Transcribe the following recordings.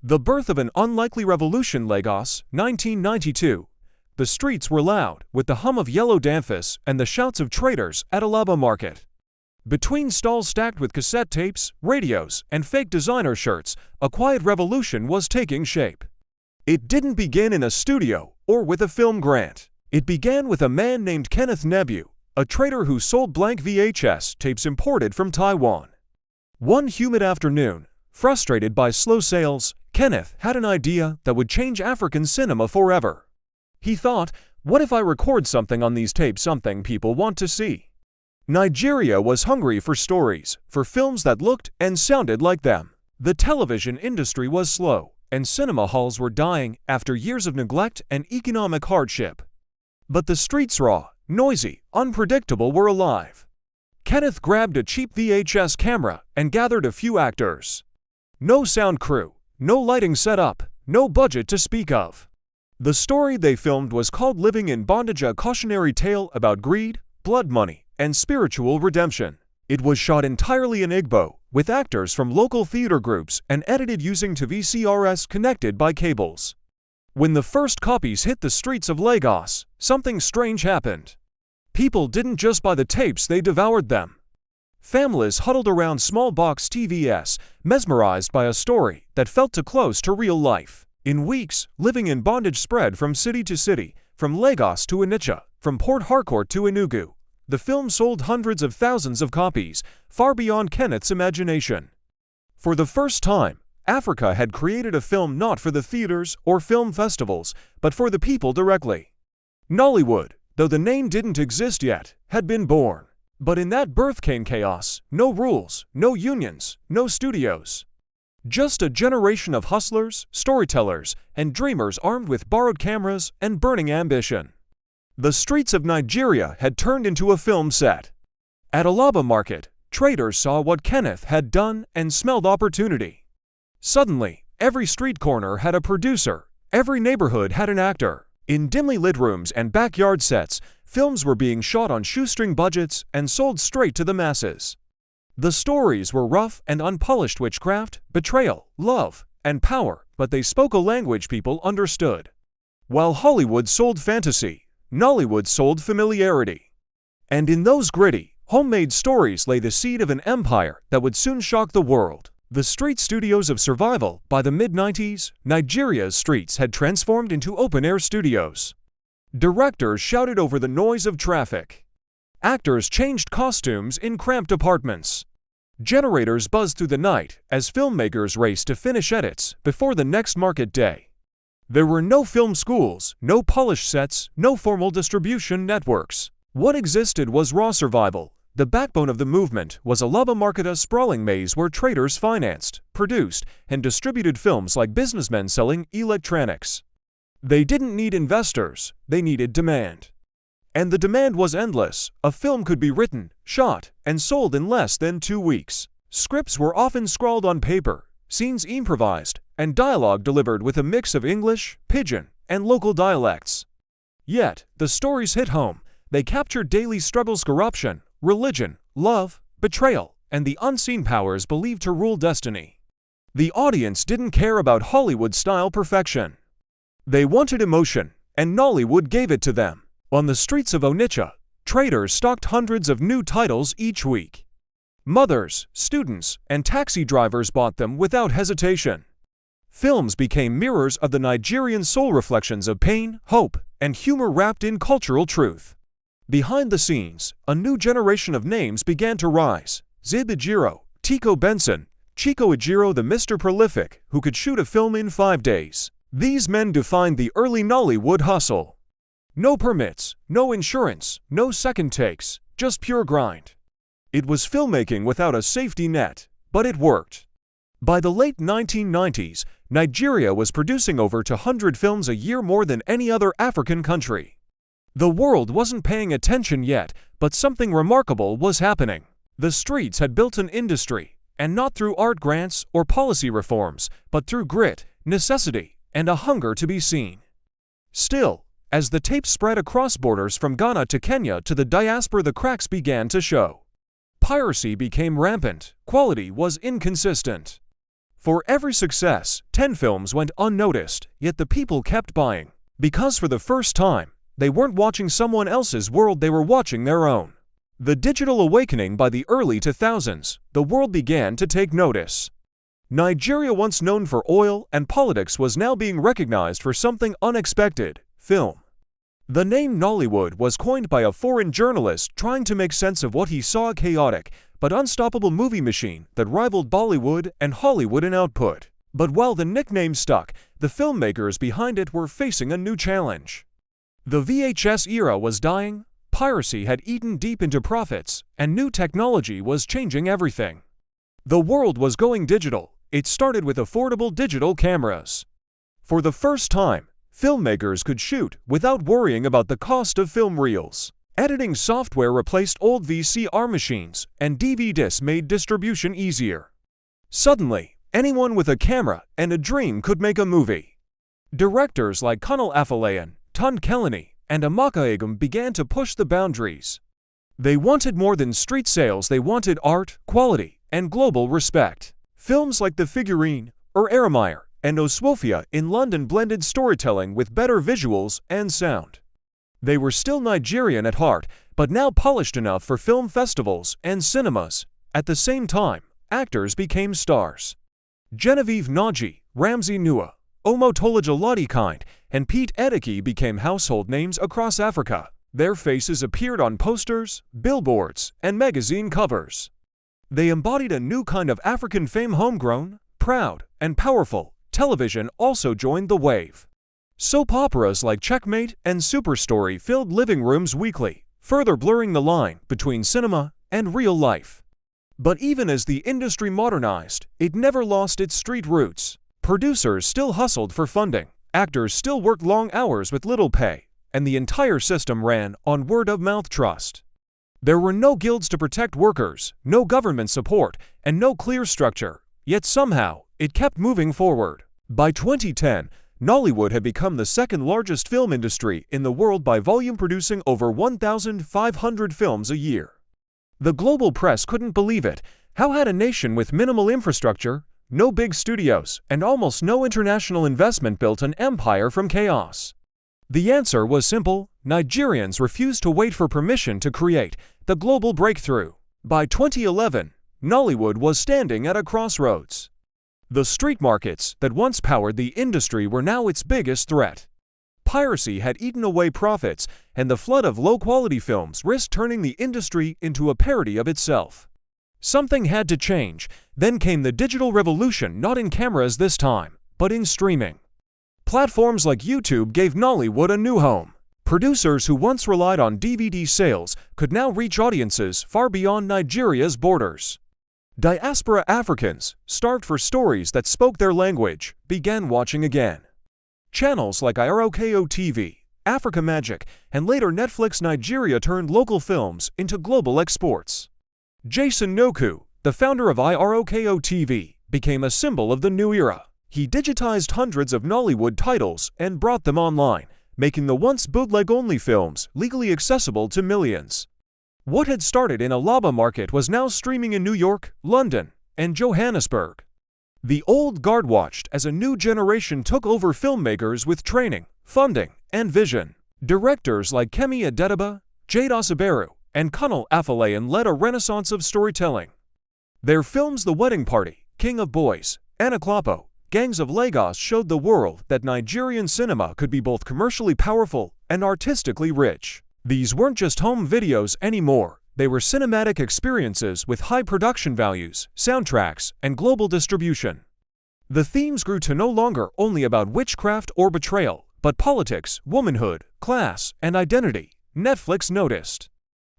The birth of an unlikely revolution. Lagos, 1992. The streets were loud, with the hum of yellow danfus and the shouts of traders at Alaba market. Between stalls stacked with cassette tapes, radios, and fake designer shirts, a quiet revolution was taking shape. It didn't begin in a studio or with a film grant. It began with a man named Kenneth Nebu, a trader who sold blank VHS tapes imported from Taiwan. One humid afternoon, frustrated by slow sales, Kenneth had an idea that would change African cinema forever. He thought, what if I record something on these tapes, something people want to see? Nigeria was hungry for stories, for films that looked and sounded like them. The television industry was slow, and cinema halls were dying after years of neglect and economic hardship. But the streets, raw, noisy, unpredictable, were alive. Kenneth grabbed a cheap VHS camera and gathered a few actors. No sound crew, no lighting setup, no budget to speak of. The story they filmed was called Living in Bondage, a cautionary tale about greed, blood money, and spiritual redemption. It was shot entirely in Igbo, with actors from local theater groups and edited using VCRs connected by cables. When the first copies hit the streets of Lagos, something strange happened. People didn't just buy the tapes, they devoured them. Families huddled around small box TVs, mesmerized by a story that felt too close to real life. In weeks, Living in Bondage spread from city to city, from Lagos to Onitsha, from Port Harcourt to Enugu. The film sold hundreds of thousands of copies, far beyond Kenneth's imagination. For the first time, Africa had created a film not for the theaters or film festivals, but for the people directly. Nollywood, though the name didn't exist yet, had been born. But in that birth came chaos, no rules, no unions, no studios. Just a generation of hustlers, storytellers, and dreamers armed with borrowed cameras and burning ambition. The streets of Nigeria had turned into a film set. At Alaba market, traders saw what Kenneth had done and smelled opportunity. Suddenly, every street corner had a producer, every neighborhood had an actor. In dimly lit rooms and backyard sets, films were being shot on shoestring budgets and sold straight to the masses. The stories were rough and unpolished: witchcraft, betrayal, love, and power, but they spoke a language people understood. While Hollywood sold fantasy, Nollywood sold familiarity. And in those gritty, homemade stories lay the seed of an empire that would soon shock the world. The street studios of survival. By the mid-90s, Nigeria's streets had transformed into open-air studios. Directors shouted over the noise of traffic. Actors changed costumes in cramped apartments. Generators buzzed through the night as filmmakers raced to finish edits before the next market day. There were no film schools, no polished sets, no formal distribution networks. What existed was raw survival. The backbone of the movement was Alaba market, a sprawling maze where traders financed, produced, and distributed films like businessmen selling electronics. They didn't need investors, they needed demand. And the demand was endless. A film could be written, shot, and sold in less than 2 weeks. Scripts were often scrawled on paper, scenes improvised, and dialogue delivered with a mix of English, pidgin, and local dialects. Yet, the stories hit home. They captured daily struggles: corruption, religion, love, betrayal, and the unseen powers believed to rule destiny. The audience didn't care about Hollywood-style perfection. They wanted emotion, and Nollywood gave it to them. On the streets of Onitsha, traders stocked hundreds of new titles each week. Mothers, students, and taxi drivers bought them without hesitation. Films became mirrors of the Nigerian soul, reflections of pain, hope, and humor wrapped in cultural truth. Behind the scenes, a new generation of names began to rise. Zib Ejiro, Tiko Benson, Chico Ejiro, the Mr. Prolific, who could shoot a film in 5 days. These men defined the early Nollywood hustle. No permits, no insurance, no second takes, just pure grind. It was filmmaking without a safety net, but it worked. By the late 1990s, Nigeria was producing over 200 films a year, more than any other African country. The world wasn't paying attention yet, but something remarkable was happening. The streets had built an industry, and not through art grants or policy reforms, but through grit, necessity, and a hunger to be seen. Still, as the tape spread across borders from Ghana to Kenya to the diaspora, the cracks began to show. Piracy became rampant, quality was inconsistent. For every success, 10 films went unnoticed, yet the people kept buying. Because for the first time, they weren't watching someone else's world, they were watching their own. The digital awakening. By the early 2000s, the world began to take notice. Nigeria, once known for oil and politics, was now being recognized for something unexpected: film. The name Nollywood was coined by a foreign journalist trying to make sense of what he saw: a chaotic but unstoppable movie machine that rivaled Bollywood and Hollywood in output. But while the nickname stuck, the filmmakers behind it were facing a new challenge. The VHS era was dying, piracy had eaten deep into profits, and new technology was changing everything. The world was going digital. It started with affordable digital cameras. For the first time, filmmakers could shoot without worrying about the cost of film reels. Editing software replaced old VCR machines, and DVD made distribution easier. Suddenly, anyone with a camera and a dream could make a movie. Directors like Kunal Afolayan, Tun Kelani, and Amaka Agam began to push the boundaries. They wanted more than street sales, they wanted art, quality, and global respect. Films like The Figurine, Aramire, and Oswofia in London blended storytelling with better visuals and sound. They were still Nigerian at heart, but now polished enough for film festivals and cinemas. At the same time, actors became stars. Genevieve Naji, Ramsey Nouah, Omotolaja Ladikind, and Pete Edeke became household names across Africa. Their faces appeared on posters, billboards, and magazine covers. They embodied a new kind of African fame: homegrown, proud, and powerful. Television also joined the wave. Soap operas like Checkmate and Superstory filled living rooms weekly, further blurring the line between cinema and real life. But even as the industry modernized, it never lost its street roots. Producers still hustled for funding, actors still worked long hours with little pay, and the entire system ran on word-of-mouth trust. There were no guilds to protect workers, no government support, and no clear structure, yet somehow, it kept moving forward. By 2010, Nollywood had become the second largest film industry in the world by volume, producing over 1,500 films a year. The global press couldn't believe it. How had a nation with minimal infrastructure, no big studios, and almost no international investment built an empire from chaos? The answer was simple: Nigerians refused to wait for permission to create the global breakthrough. By 2011, Nollywood was standing at a crossroads. The street markets that once powered the industry were now its biggest threat. Piracy had eaten away profits, and the flood of low-quality films risked turning the industry into a parody of itself. Something had to change. Then came the digital revolution, not in cameras this time, but in streaming. Platforms like YouTube gave Nollywood a new home. Producers who once relied on DVD sales could now reach audiences far beyond Nigeria's borders. Diaspora Africans, starved for stories that spoke their language, began watching again. Channels like IROKO TV, Africa Magic, and later Netflix Nigeria turned local films into global exports. Jason Noku, the founder of IROKO TV, became a symbol of the new era. He digitized hundreds of Nollywood titles and brought them online, making the once bootleg-only films legally accessible to millions. What had started in a Alaba market was now streaming in New York, London, and Johannesburg. The old guard watched as a new generation took over, filmmakers with training, funding, and vision. Directors like Kemi Adediba, Jade Osaberu, and Kunal Afolayan led a renaissance of storytelling. Their films The Wedding Party, King of Boys, Anaklapo, Gangs of Lagos showed the world that Nigerian cinema could be both commercially powerful and artistically rich. These weren't just home videos anymore. They were cinematic experiences with high production values, soundtracks, and global distribution. The themes grew to no longer only about witchcraft or betrayal, but politics, womanhood, class, and identity. Netflix noticed.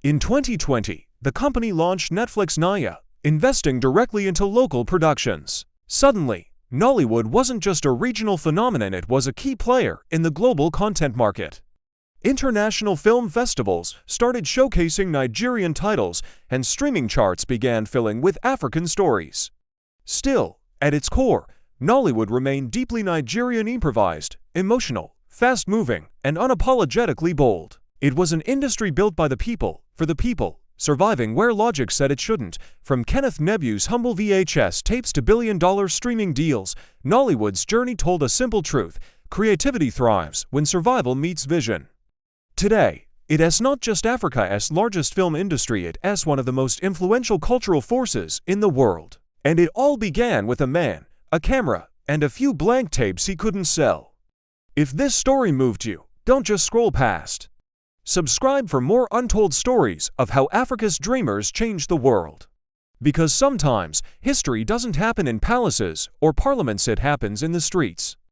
In 2020, the company launched Netflix Naya, investing directly into local productions. Suddenly, Nollywood wasn't just a regional phenomenon, it was a key player in the global content market. International film festivals started showcasing Nigerian titles, and streaming charts began filling with African stories. Still, at its core, Nollywood remained deeply Nigerian: improvised, emotional, fast-moving, and unapologetically bold. It was an industry built by the people, for the people, surviving where logic said it shouldn't. From Kenneth Nebu's humble VHS tapes to billion-dollar streaming deals, Nollywood's journey told a simple truth: creativity thrives when survival meets vision. Today, it is not just Africa's largest film industry, it is one of the most influential cultural forces in the world. And it all began with a man, a camera, and a few blank tapes he couldn't sell. If this story moved you, don't just scroll past. Subscribe for more untold stories of how Africa's dreamers changed the world. Because sometimes, history doesn't happen in palaces or parliaments, it happens in the streets.